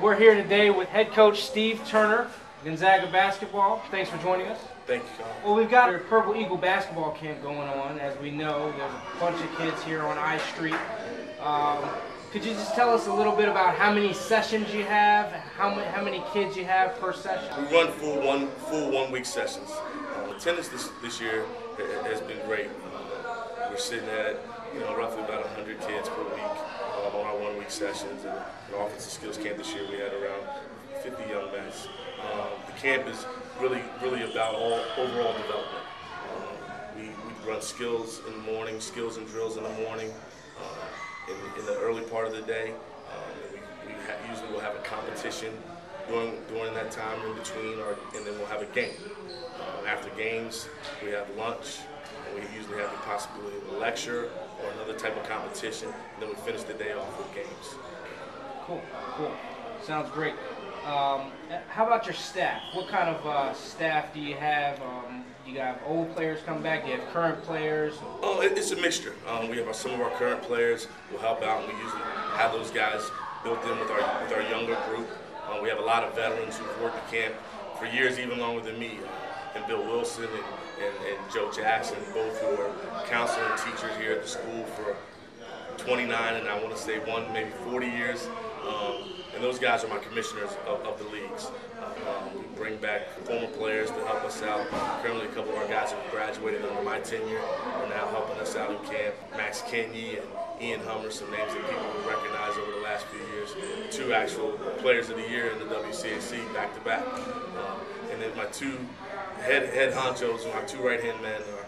We're here today with head coach Steve Turner, Gonzaga Basketball. Thanks for joining us. Thank you, Sean. Well, we've got our Purple Eagle basketball camp going on. As we know, there's a bunch of kids here on I Street. Could you just tell us a little bit about how many sessions you have, how many kids you have per session? We run full one-week sessions. Attendance this year has been great. We're sitting at roughly about 100 kids per week on our one-week sessions. And the offensive skills camp this year we had around 50 young men. The camp is really about overall development. We run skills in the morning, skills and drills in the morning. In the early part of the day, usually we'll have a competition during that time in between, and then we'll have a game. After games, we have lunch, and we usually have the possibility of a lecture or another type of competition, and then we finish the day off with games. Cool. Sounds great. How about your staff? What kind of staff do you have? You have old players come back? Do you have current players? Oh, it's a mixture. We have some of our current players who help out, and we usually have those guys built in with our younger group. We have a lot of veterans who've worked at camp for years, even longer than me. And Bill Wilson and Joe Jackson, both who are counselor and teachers here at the school for 29 and I want to say maybe 40 years. And those guys are my commissioners of the leagues. We bring back former players to help us out. Currently, a couple of our guys have graduated under my tenure are now helping us out in camp. Max Kenye and Ian Hummer, some names that people will recognize over the last few years. Two actual players of the year in the WCAC back-to-back. And then my two head honchos, my two right-hand men are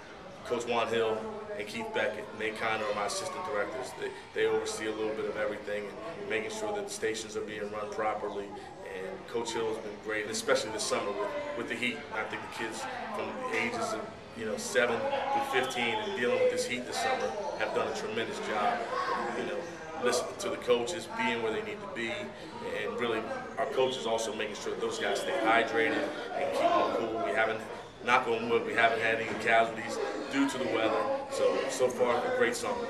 Coach Juan Hill and Keith Beckett. And they kind of are my assistant directors. They oversee a little bit of everything and making sure that the stations are being run properly. And Coach Hill has been great, especially this summer with the heat. I think the kids from the ages of 7 through 15 and dealing with this heat this summer have done a tremendous job. Listening to the coaches, being where they need to be, and really our coaches also making sure that those guys stay hydrated and keep them cool. We haven't, knock on wood, we haven't had any casualties due to the weather. So far, a great summer.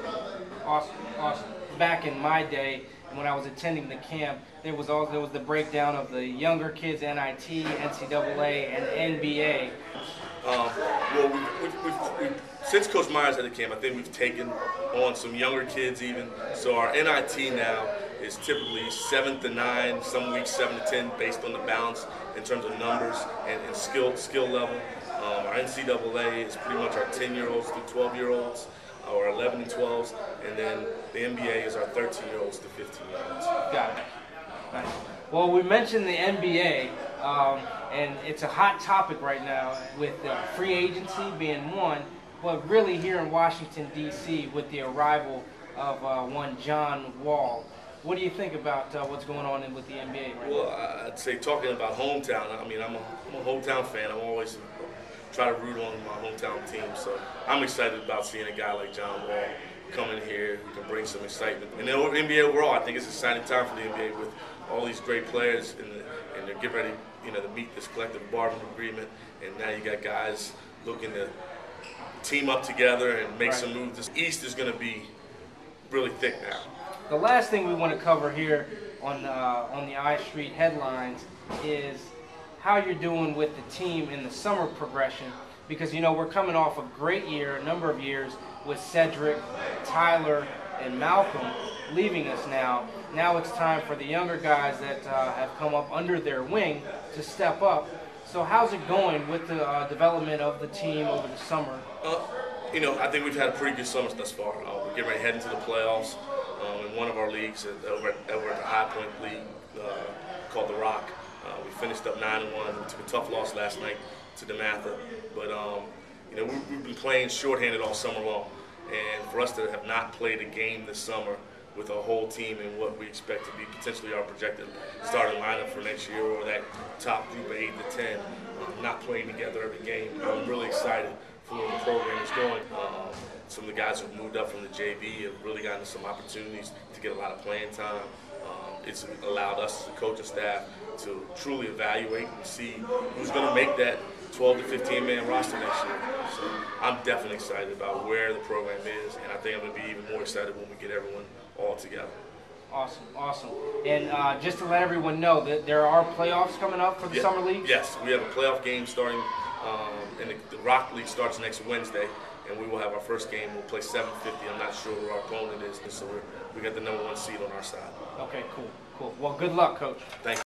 Awesome. Back in my day, when I was attending the camp, there was the breakdown of the younger kids, NIT, NCAA, and NBA. Since Coach Myers had the camp, I think we've taken on some younger kids even. So our NIT now is typically 7 to 9, some weeks 7 to 10, based on the balance in terms of numbers and skill level. Our NCAA is pretty much our 10-year-olds through 12-year-olds, or 11 and 12s, and then the NBA is our 13-year-olds to 15-year-olds. Got it. Nice. Well, we mentioned the NBA, and it's a hot topic right now with free agency being one, but really here in Washington, D.C. with the arrival of one John Wall. What do you think about what's going on with the NBA right now? Well, I'd say talking about hometown, I mean, I'm a hometown fan. I'm always try to root on my hometown team, so I'm excited about seeing a guy like John Wall come in here who can bring some excitement. And the NBA overall, I think it's an exciting time for the NBA with all these great players, and they're getting ready, to meet this collective bargaining agreement. And now you got guys looking to team up together and make some moves. This East is going to be really thick now. The last thing we want to cover here on the I Street headlines is how you're doing with the team in the summer progression, because we're coming off a great year, a number of years with Cedric, Tyler, and Malcolm leaving us now. Now it's time for the younger guys that have come up under their wing to step up. So how's it going with the development of the team over the summer? I think we've had a pretty good summer thus far. We're getting ready to head into the playoffs in one of our leagues over at the High Point League called The Rock. We finished up 9-1. We took a tough loss last night to DeMatha, but we've been playing shorthanded all summer long, and for us to have not played a game this summer with a whole team and what we expect to be potentially our projected starting lineup for next year, or that top group of 8 to 10, not playing together every game, I'm really excited for where the program is going. Some of the guys who've moved up from the JV have really gotten some opportunities to get a lot of playing time. It's allowed us as a coaching staff to truly evaluate and see who's going to make that 12 to 15 man roster next year. So I'm definitely excited about where the program is, and I think I'm going to be even more excited when we get everyone all together. Awesome, awesome. And just to let everyone know that there are playoffs coming up for the summer league. Yes, we have a playoff game starting, and the Rock League starts next Wednesday, and we will have our first game. We'll play 7:50. I'm not sure who our opponent is, so we got the #1 seed on our side. Okay, cool, cool. Well, good luck, Coach. Thank you.